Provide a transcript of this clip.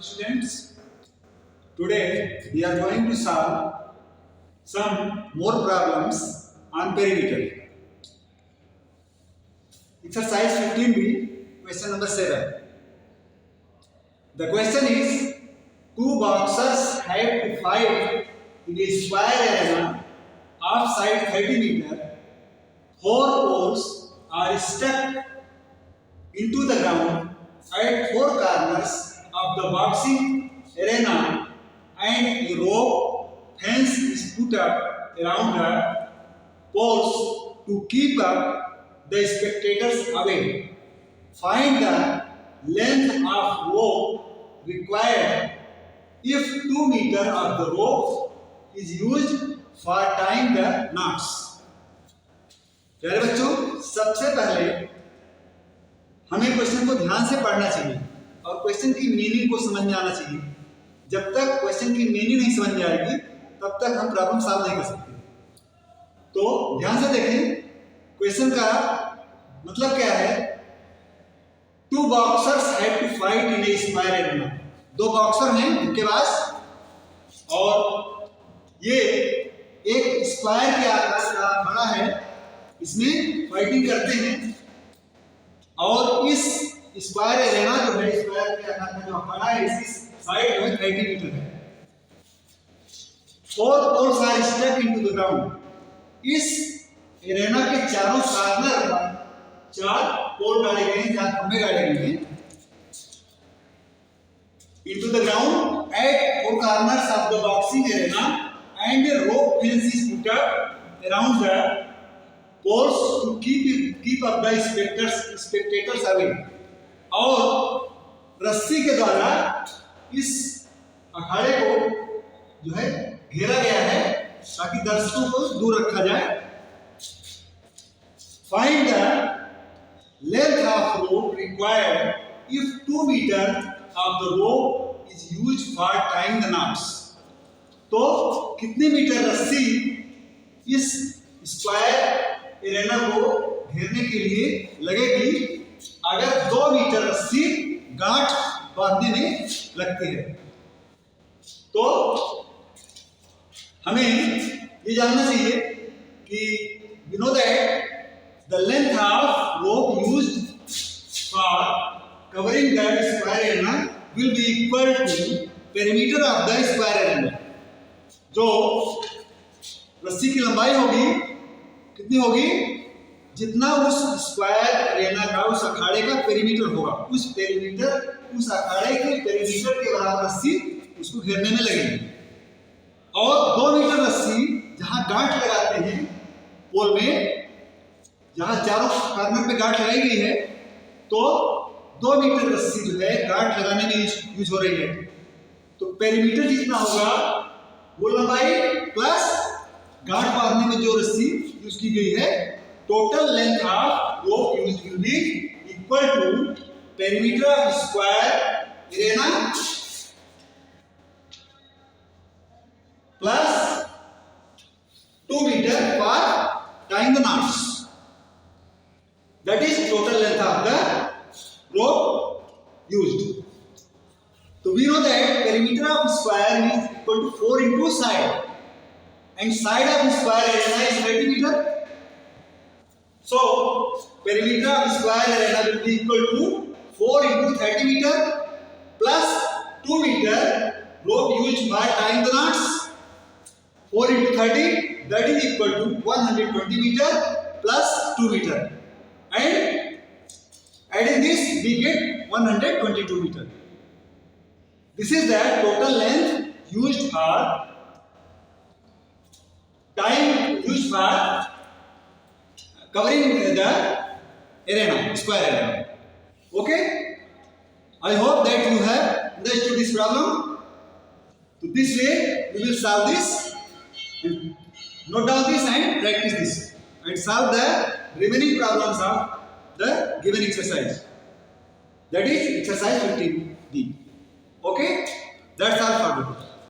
Students, today we are going to solve some more problems on perimeter. Exercise 15b, question number 7. The question is, two boxers have to fight in a square arena of side 30 meter. Four poles are stuck into the ground at four corners of the boxing arena and a rope fence is put up around the poles to keep up the spectators away. Find the length of rope required if 2 meters of the rope is used for tying the knots. प्यारे बच्चों, सबसे पहले हमें question को ध्यान से पढ़ना चाहिए और क्वेश्चन की मीनिंग को समझ में आना चाहिए। जब तक क्वेश्चन की मीनिंग नहीं समझ में आएगी तब तक हम प्रॉब्लम सॉल्व नहीं कर सकते। तो ध्यान से देखें, क्वेश्चन का मतलब क्या है। Two boxers have to fight in a square arena. दो बॉक्सर हैं उनके पास और ये एक स्क्वायर के आकार का बड़ा है, इसमें फाइटिंग करते हैं और इस स्क्वायर एरिना जो है, स्क्वायर के आकार का जो अखाड़ा है, इसकी साइड जो है 30 मीटर है। Four poles are stuck into the ground. इस एरिना के चारों कॉर्नर पर चार पोल डाले गए हैं, चार खंभे डाले गए हैं into the ground eight four corners of the boxing arena and a rope fence is put up around the poles to keep up the spectators away. और रस्सी के द्वारा इस अखाड़े को जो है घेरा गया है ताकि दर्शकों को दूर रखा जाए। Find the length of rope required if 2 meters of the rope is used for tying the knots. तो कितने मीटर रस्सी इस स्क्वायर एरिना को घेरने के लिए लगेगी अगर 2 मीटर रस्सी गांठ बांधने में लगती है। तो हमें ये जानना चाहिए कि we know that the length of rope used for covering the square arena will be equal to perimeter of the square arena. जो रस्सी की लंबाई होगी कितनी होगी, जितना उस स्क्वायर एरिना का, उस अखाड़े का पेरीमीटर होगा, उस अखाड़े के पेरीमीटर के बराबर रस्सी उसको घेरने में लगेगी। और 2 मीटर रस्सी जहां गांठ लगाते हैं पोल में, जहां चारों कॉर्नर पे गांठ लगाई गई है, तो 2 मीटर रस्सी जो है गांठ लगाने में यूज हो रही है। तो पेरीमीटर जितना होगा वो लंबाई प्लस गांठ बांधने में जो रस्सी यूज की गई है, total length of rope used will be equal to perimeter of square arena plus 2 metre for tying the knots. That is total length of the rope used. So we know that perimeter of square is equal to 4 into side, and side of square arena is 30 meter. So perimeter of square arena will be equal to 4 into 30 meter plus 2 meter rope used for tying the knots. 4 into 30, that is equal to 120 meter plus 2 meter, and adding this we get 122 meter. This is the total length used for covering the arena, square arena. Okay? I hope that you have understood this problem. So this way we will solve this. Note down this and practice this and solve the remaining problems of the given exercise. That is exercise 15b. Okay? That's all for today.